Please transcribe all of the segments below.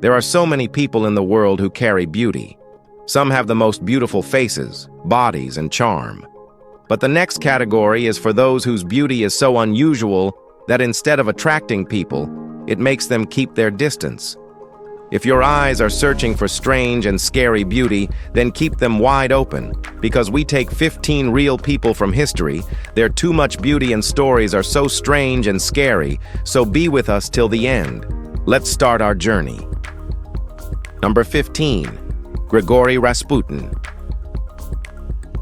There are so many people in the world who carry beauty. Some have the most beautiful faces, bodies, and charm. But the next category is for those whose beauty is so unusual that instead of attracting people, it makes them keep their distance. If your eyes are searching for strange and scary beauty, then keep them wide open, because we take 15 real people from history. Their too much beauty and stories are so strange and scary, so be with us till the end. Let's start our journey. Number 15. Gregori Rasputin.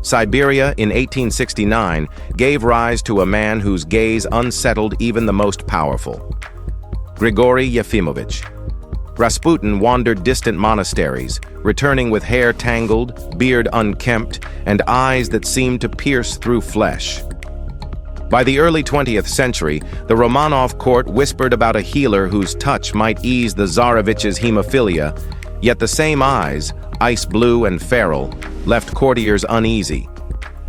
Siberia in 1869 gave rise to a man whose gaze unsettled even the most powerful. Gregori Yefimovich. Rasputin wandered distant monasteries, returning with hair tangled, beard unkempt, and eyes that seemed to pierce through flesh. By the early 20th century, the Romanov court whispered about a healer whose touch might ease the Tsarevich's hemophilia, yet the same eyes, ice blue and feral, left courtiers uneasy.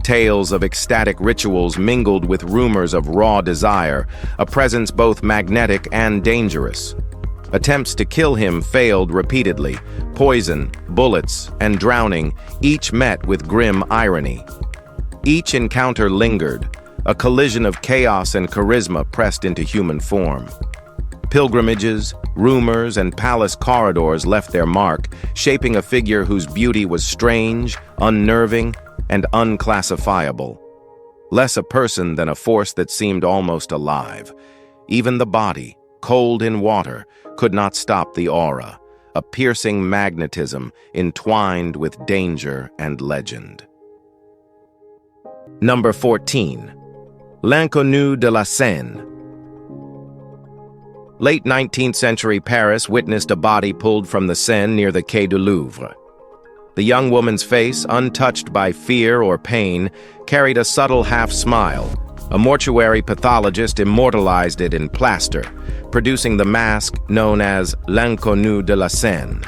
Tales of ecstatic rituals mingled with rumors of raw desire, a presence both magnetic and dangerous. Attempts to kill him failed repeatedly. Poison, bullets, and drowning, each met with grim irony. Each encounter lingered, a collision of chaos and charisma pressed into human form. Pilgrimages, rumors, and palace corridors left their mark, shaping a figure whose beauty was strange, unnerving, and unclassifiable. Less a person than a force that seemed almost alive. Even the body, cold in water, could not stop the aura, a piercing magnetism entwined with danger and legend. Number 14. L'inconnu de la Seine. Late 19th century Paris witnessed a body pulled from the Seine near the Quai du Louvre. The young woman's face, untouched by fear or pain, carried a subtle half-smile. A mortuary pathologist immortalized it in plaster, producing the mask known as L'inconnu de la Seine.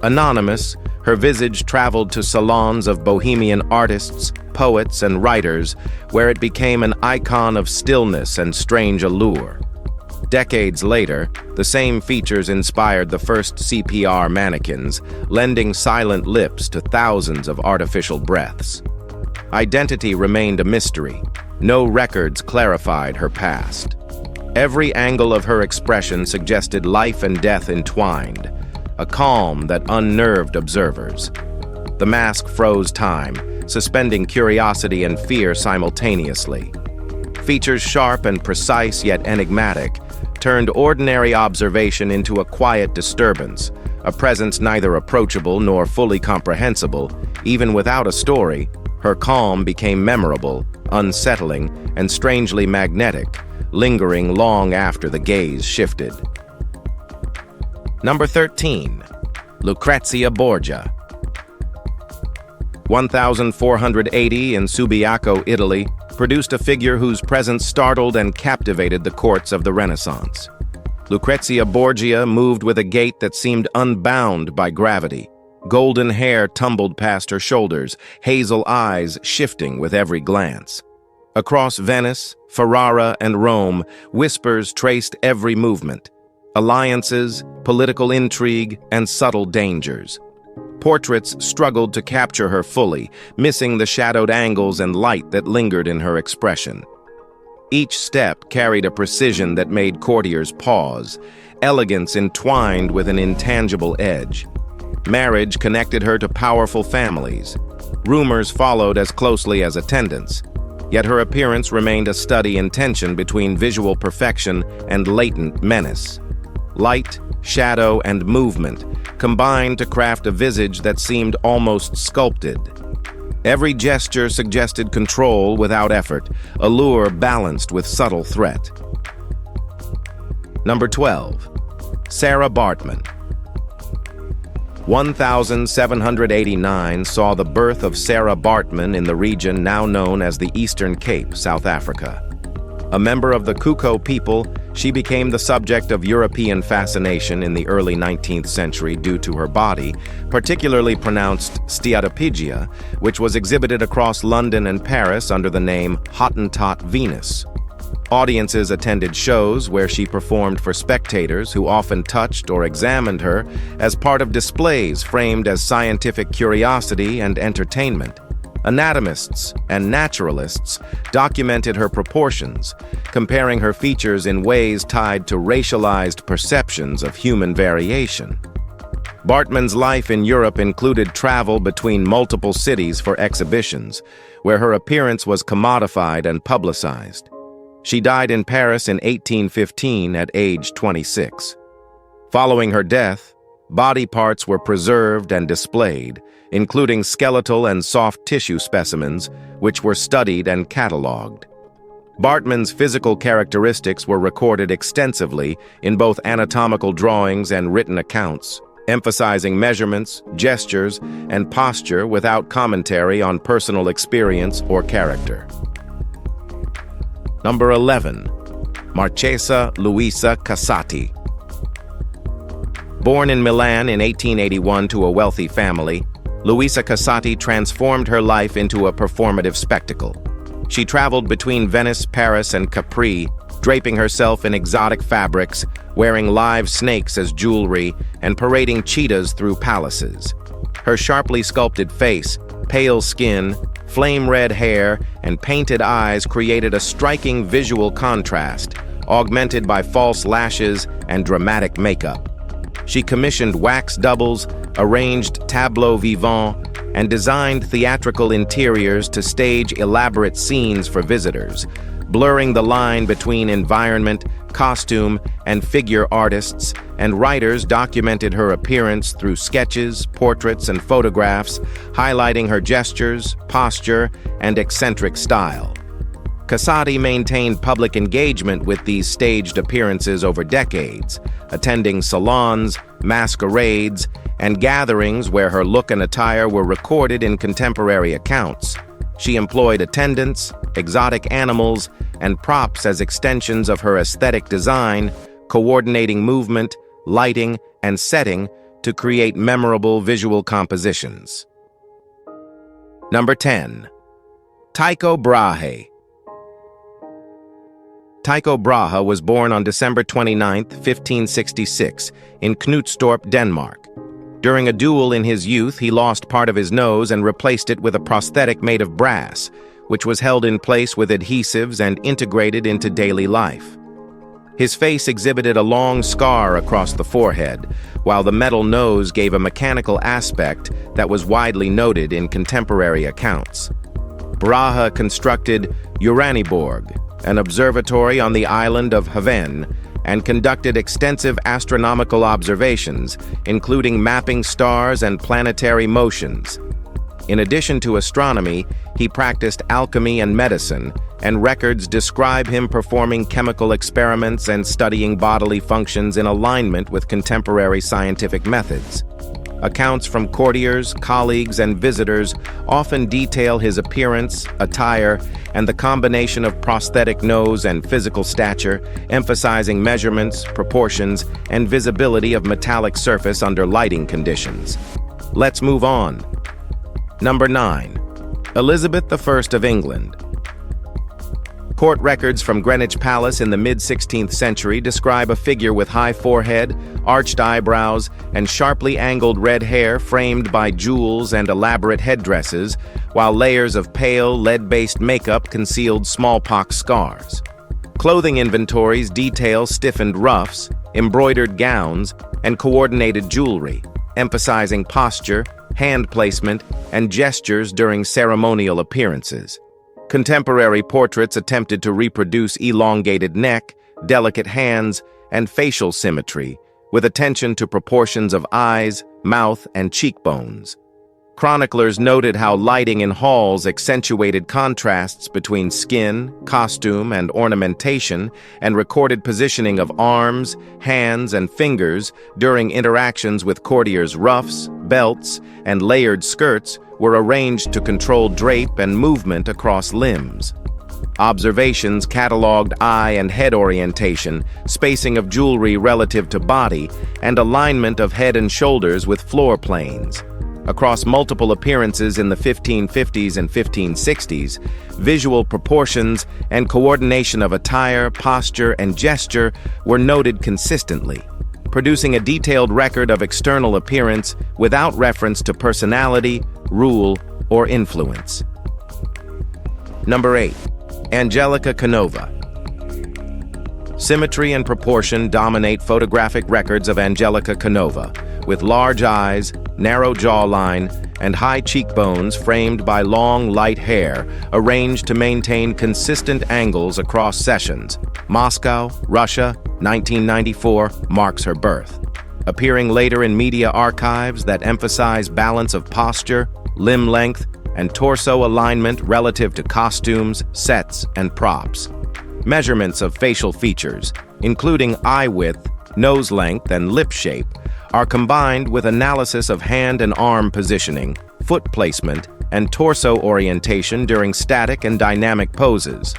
Anonymous, her visage traveled to salons of bohemian artists, poets, and writers, where it became an icon of stillness and strange allure. Decades later, the same features inspired the first CPR mannequins, lending silent lips to thousands of artificial breaths. Identity remained a mystery. No records clarified her past. Every angle of her expression suggested life and death entwined, a calm that unnerved observers. The mask froze time, suspending curiosity and fear simultaneously. Features sharp and precise yet enigmatic, turned ordinary observation into a quiet disturbance, a presence neither approachable nor fully comprehensible. Even without a story, her calm became memorable, unsettling, and strangely magnetic, lingering long after the gaze shifted. Number 13. Lucretzia Borgia. 1480 in Subiaco, Italy, produced a figure whose presence startled and captivated the courts of the Renaissance. Lucretzia Borgia moved with a gait that seemed unbound by gravity. Golden hair tumbled past her shoulders, hazel eyes shifting with every glance. Across Venice, Ferrara, and Rome, whispers traced every movement. Alliances, political intrigue, and subtle dangers. Portraits struggled to capture her fully, missing the shadowed angles and light that lingered in her expression. Each step carried a precision that made courtiers pause, elegance entwined with an intangible edge. Marriage connected her to powerful families. Rumors followed as closely as attendance, yet her appearance remained a study in tension between visual perfection and latent menace. Light, shadow, and movement combined to craft a visage that seemed almost sculpted. Every gesture suggested control without effort, allure balanced with subtle threat. Number 12. Sarah Bartman. 1789 saw the birth of Sarah Bartman in the region now known as the Eastern Cape, South Africa. A member of the Kuko people, she became the subject of European fascination in the early 19th century due to her body, particularly pronounced steatopygia, which was exhibited across London and Paris under the name Hottentot Venus. Audiences attended shows where she performed for spectators who often touched or examined her as part of displays framed as scientific curiosity and entertainment. Anatomists and naturalists documented her proportions, comparing her features in ways tied to racialized perceptions of human variation. Bartman's life in Europe included travel between multiple cities for exhibitions, where her appearance was commodified and publicized. She died in Paris in 1815 at age 26. Following her death, body parts were preserved and displayed, including skeletal and soft tissue specimens, which were studied and catalogued. Bartman's physical characteristics were recorded extensively in both anatomical drawings and written accounts, emphasizing measurements, gestures, and posture without commentary on personal experience or character. Number 11. Marchesa Luisa Casati. Born in Milan in 1881 to a wealthy family, Luisa Casati transformed her life into a performative spectacle. She traveled between Venice, Paris, and Capri, draping herself in exotic fabrics, wearing live snakes as jewelry, and parading cheetahs through palaces. Her sharply sculpted face, pale skin, flame-red hair, and painted eyes created a striking visual contrast, augmented by false lashes and dramatic makeup. She commissioned wax doubles, arranged tableaux vivants, and designed theatrical interiors to stage elaborate scenes for visitors, blurring the line between environment, costume, and figure artists, and writers documented her appearance through sketches, portraits, and photographs, highlighting her gestures, posture, and eccentric style. Casati maintained public engagement with these staged appearances over decades, attending salons, masquerades, and gatherings where her look and attire were recorded in contemporary accounts. She employed attendants, exotic animals, and props as extensions of her aesthetic design, coordinating movement, lighting, and setting to create memorable visual compositions. Number 10. Tycho Brahe. Tycho Brahe was born on December 29, 1566, in Knudstorp, Denmark. During a duel in his youth, he lost part of his nose and replaced it with a prosthetic made of brass, which was held in place with adhesives and integrated into daily life. His face exhibited a long scar across the forehead, while the metal nose gave a mechanical aspect that was widely noted in contemporary accounts. Brahe constructed Uraniborg, an observatory on the island of Hven, and conducted extensive astronomical observations, including mapping stars and planetary motions. In addition to astronomy, he practiced alchemy and medicine, and records describe him performing chemical experiments and studying bodily functions in alignment with contemporary scientific methods. Accounts from courtiers, colleagues, and visitors often detail his appearance, attire, and the combination of prosthetic nose and physical stature, emphasizing measurements, proportions, and visibility of metallic surface under lighting conditions. Let's move on. Number 9. Elizabeth I of England. Court records from Greenwich Palace in the mid-16th century describe a figure with high forehead, arched eyebrows, and sharply angled red hair framed by jewels and elaborate headdresses, while layers of pale, lead-based makeup concealed smallpox scars. Clothing inventories detail stiffened ruffs, embroidered gowns, and coordinated jewelry, emphasizing posture, hand placement, and gestures during ceremonial appearances. Contemporary portraits attempted to reproduce elongated neck, delicate hands, and facial symmetry, with attention to proportions of eyes, mouth, and cheekbones. Chroniclers noted how lighting in halls accentuated contrasts between skin, costume, and ornamentation, and recorded positioning of arms, hands, and fingers during interactions with courtiers' ruffs, belts, and layered skirts were arranged to control drape and movement across limbs. Observations cataloged eye and head orientation, spacing of jewelry relative to body, and alignment of head and shoulders with floor planes. Across multiple appearances in the 1550s and 1560s, visual proportions and coordination of attire, posture, and gesture were noted consistently, producing a detailed record of external appearance without reference to personality, rule, or influence. Number 8. Angelica Kenova. Symmetry and proportion dominate photographic records of Angelica Kenova, with large eyes, narrow jawline, and high cheekbones framed by long, light hair arranged to maintain consistent angles across sessions. Moscow, Russia, 1994 marks her birth. Appearing later in media archives that emphasize balance of posture, limb length, and torso alignment relative to costumes, sets, and props. Measurements of facial features, including eye width, nose length, and lip shape, are combined with analysis of hand and arm positioning, foot placement, and torso orientation during static and dynamic poses.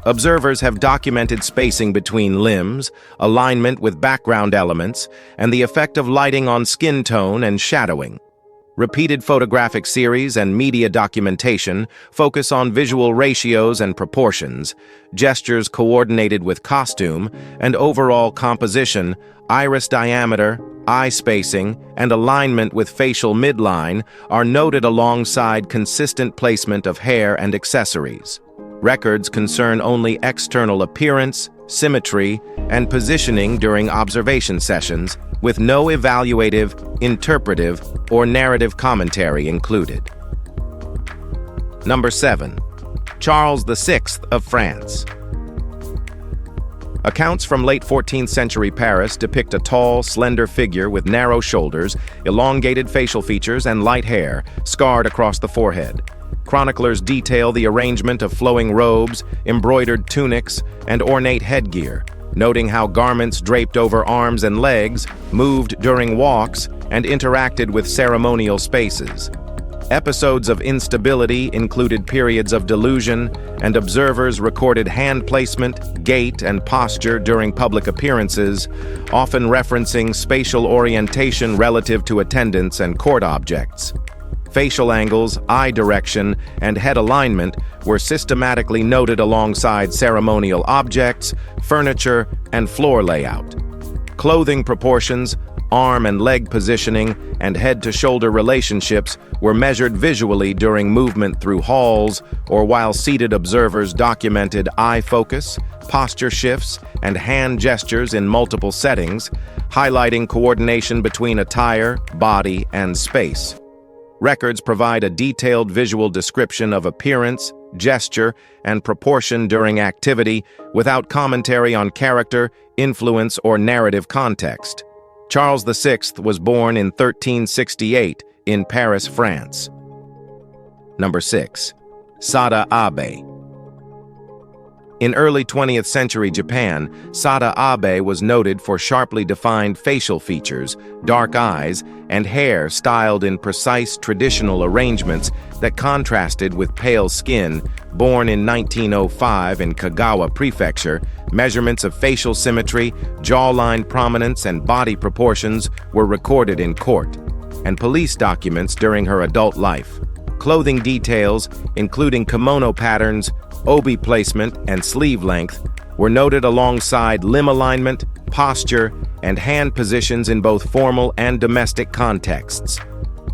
Observers have documented spacing between limbs, alignment with background elements, and the effect of lighting on skin tone and shadowing. Repeated photographic series and media documentation focus on visual ratios and proportions, gestures coordinated with costume, and overall composition, iris diameter, eye spacing, and alignment with facial midline are noted alongside consistent placement of hair and accessories. Records concern only external appearance, symmetry, and positioning during observation sessions, with no evaluative, interpretive, or narrative commentary included. Number 7. Charles VI of France. Accounts from late 14th century Paris depict a tall, slender figure with narrow shoulders, elongated facial features, and light hair, scarred across the forehead. Chroniclers detail the arrangement of flowing robes, embroidered tunics, and ornate headgear, noting how garments draped over arms and legs moved during walks and interacted with ceremonial spaces. Episodes of instability included periods of delusion, and observers recorded hand placement, gait, and posture during public appearances, often referencing spatial orientation relative to attendants and court objects. Facial angles, eye direction, and head alignment were systematically noted alongside ceremonial objects, furniture, and floor layout. Clothing proportions, arm and leg positioning, and head-to-shoulder relationships were measured visually during movement through halls or while seated observers documented eye focus, posture shifts, and hand gestures in multiple settings, highlighting coordination between attire, body, and space. Records provide a detailed visual description of appearance, gesture, and proportion during activity without commentary on character, influence, or narrative context. Charles VI was born in 1368 in Paris, France. Number 6. Sada Abe. In early 20th century Japan, Sada Abe was noted for sharply defined facial features, dark eyes, and hair styled in precise traditional arrangements that contrasted with pale skin. Born in 1905 in Kagawa Prefecture, measurements of facial symmetry, jawline prominence, and body proportions were recorded in court, and police documents during her adult life. Clothing details, including kimono patterns, obi placement, and sleeve length, were noted alongside limb alignment, posture, and hand positions in both formal and domestic contexts.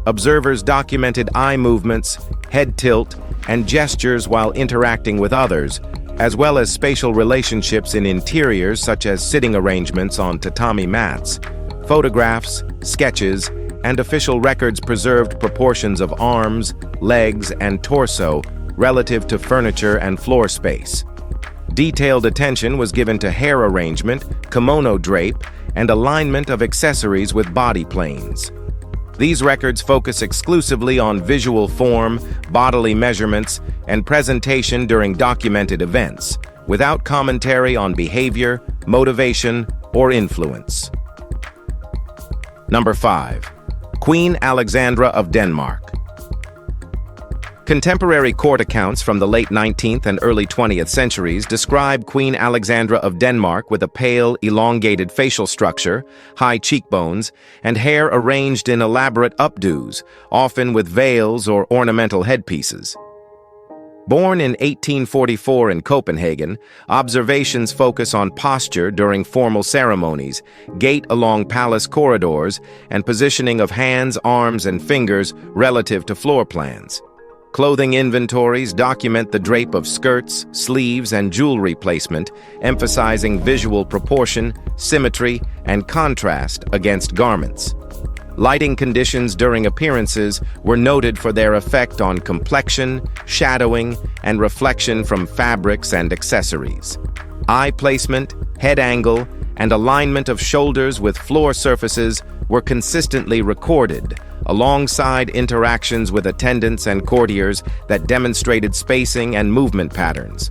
Observers documented eye movements, head tilt, and gestures while interacting with others, as well as spatial relationships in interiors such as sitting arrangements on tatami mats. Photographs, sketches, and official records preserved proportions of arms, legs, and torso relative to furniture and floor space. Detailed attention was given to hair arrangement, kimono drape, and alignment of accessories with body planes. These records focus exclusively on visual form, bodily measurements, and presentation during documented events, without commentary on behavior, motivation, or influence. Number 5. Queen Alexandra of Denmark. Contemporary court accounts from the late 19th and early 20th centuries describe Queen Alexandra of Denmark with a pale, elongated facial structure, high cheekbones, and hair arranged in elaborate updos, often with veils or ornamental headpieces. Born in 1844 in Copenhagen, observations focus on posture during formal ceremonies, gait along palace corridors, and positioning of hands, arms, and fingers relative to floor plans. Clothing inventories document the drape of skirts, sleeves, and jewelry placement, emphasizing visual proportion, symmetry, and contrast against garments. Lighting conditions during appearances were noted for their effect on complexion, shadowing, and reflection from fabrics and accessories. Eye placement, head angle, and alignment of shoulders with floor surfaces were consistently recorded, alongside interactions with attendants and courtiers that demonstrated spacing and movement patterns.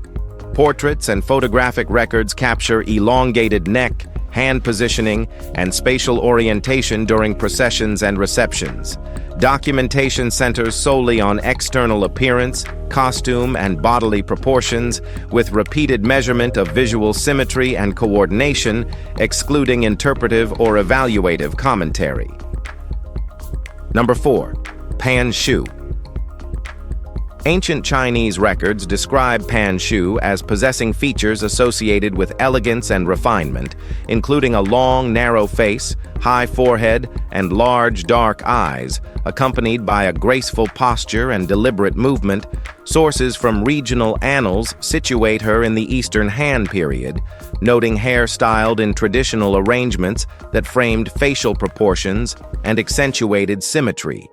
Portraits and photographic records capture elongated neck, hand positioning, and spatial orientation during processions and receptions. Documentation centers solely on external appearance, costume, and bodily proportions, with repeated measurement of visual symmetry and coordination, excluding interpretive or evaluative commentary. Number 4. Panshu. Ancient Chinese records describe Panshu as possessing features associated with elegance and refinement, including a long, narrow face, high forehead, and large, dark eyes, accompanied by a graceful posture and deliberate movement. Sources from regional annals situate her in the Eastern Han period, noting hair styled in traditional arrangements that framed facial proportions and accentuated symmetry.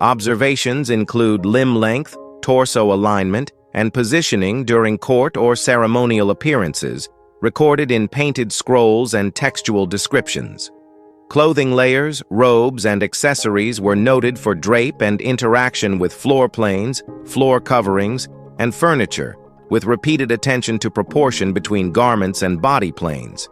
Observations include limb length, torso alignment, and positioning during court or ceremonial appearances, recorded in painted scrolls and textual descriptions. Clothing layers, robes, and accessories were noted for drape and interaction with floor planes, floor coverings, and furniture, with repeated attention to proportion between garments and body planes.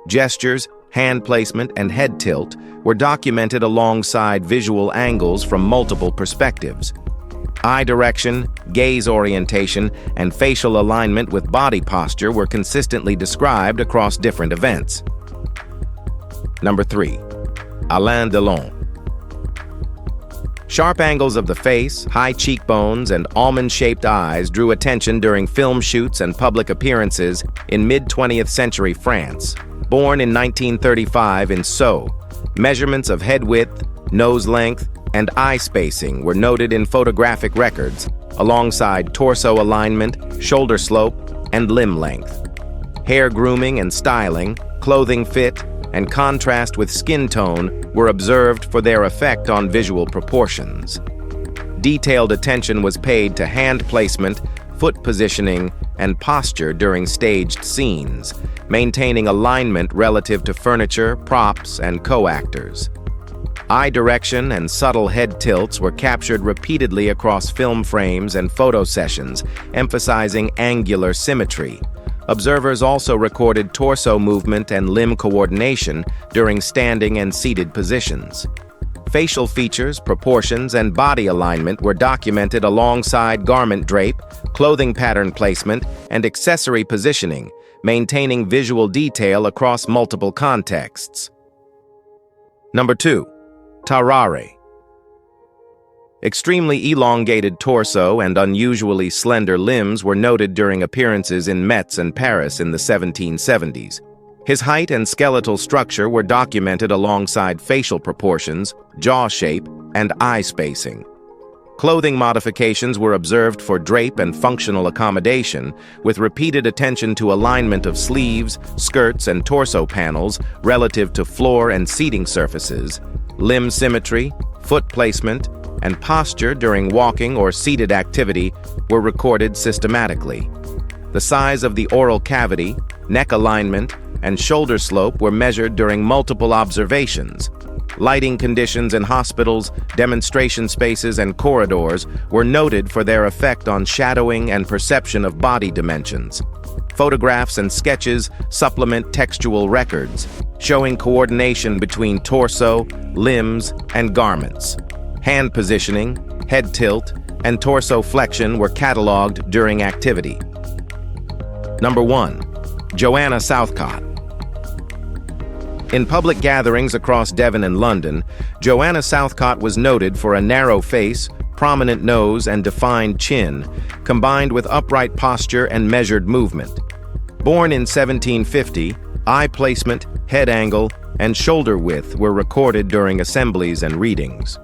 Gestures, hand placement, and head tilt were documented alongside visual angles from multiple perspectives. Eye direction, gaze orientation, and facial alignment with body posture were consistently described across different events. Number 3. Alandalong. Sharp angles of the face, high cheekbones, and almond-shaped eyes drew attention during film shoots and public appearances in mid-20th century France. Born in 1935 in Seine, measurements of head width, nose length, and eye spacing were noted in photographic records, alongside torso alignment, shoulder slope, and limb length. Hair grooming and styling, clothing fit, and contrast with skin tone were observed for their effect on visual proportions. Detailed attention was paid to hand placement, foot positioning, and posture during staged scenes, maintaining alignment relative to furniture, props, and co-actors. Eye direction and subtle head tilts were captured repeatedly across film frames and photo sessions, emphasizing angular symmetry. Observers also recorded torso movement and limb coordination during standing and seated positions. Facial features, proportions, and body alignment were documented alongside garment drape, clothing pattern placement, and accessory positioning, maintaining visual detail across multiple contexts. Number 2. Tari. Extremely elongated torso and unusually slender limbs were noted during appearances in Metz and Paris in the 1770s. His height and skeletal structure were documented alongside facial proportions, jaw shape, and eye spacing. Clothing modifications were observed for drape and functional accommodation, with repeated attention to alignment of sleeves, skirts, and torso panels relative to floor and seating surfaces. Limb symmetry, foot placement, and posture during walking or seated activity were recorded systematically. The size of the oral cavity, neck alignment, and shoulder slope were measured during multiple observations. Lighting conditions in hospitals, demonstration spaces, and corridors were noted for their effect on shadowing and perception of body dimensions. Photographs and sketches supplement textual records, showing coordination between torso, limbs, and garments. Hand positioning, head tilt, and torso flexion were catalogued during activity. Number 1. Joanna Southcott. In public gatherings across Devon and London, Joanna Southcott was noted for a narrow face, prominent nose, and defined chin, combined with upright posture and measured movement. Born in 1750, eye placement, head angle, and shoulder width were recorded during assemblies and readings.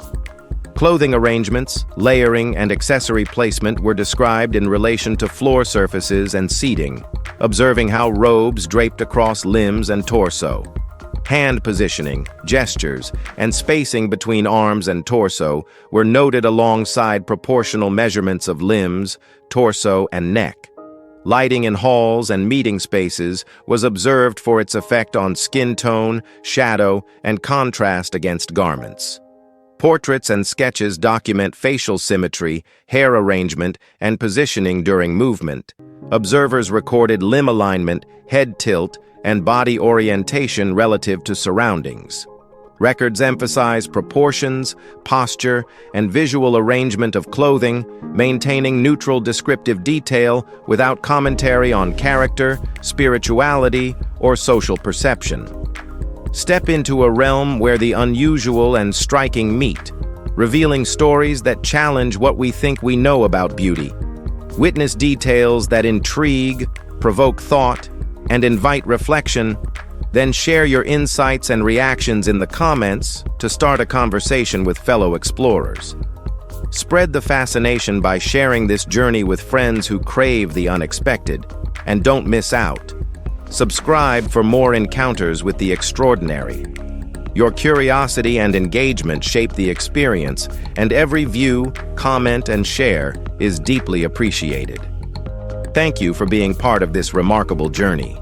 Clothing arrangements, layering, and accessory placement were described in relation to floor surfaces and seating, observing how robes draped across limbs and torso. Hand positioning, gestures, and spacing between arms and torso were noted alongside proportional measurements of limbs, torso, and neck. Lighting in halls and meeting spaces was observed for its effect on skin tone, shadow, and contrast against garments. Portraits and sketches document facial symmetry, hair arrangement, and positioning during movement. Observers recorded limb alignment, head tilt, and body orientation relative to surroundings. Records emphasize proportions, posture, and visual arrangement of clothing, maintaining neutral descriptive detail without commentary on character, spirituality, or social perception. Step into a realm where the unusual and striking meet, revealing stories that challenge what we think we know about beauty. Witness details that intrigue, provoke thought, and invite reflection, then share your insights and reactions in the comments to start a conversation with fellow explorers. Spread the fascination by sharing this journey with friends who crave the unexpected, and don't miss out. Subscribe for more encounters with the extraordinary. Your curiosity and engagement shape the experience, and every view, comment, and share is deeply appreciated. Thank you for being part of this remarkable journey.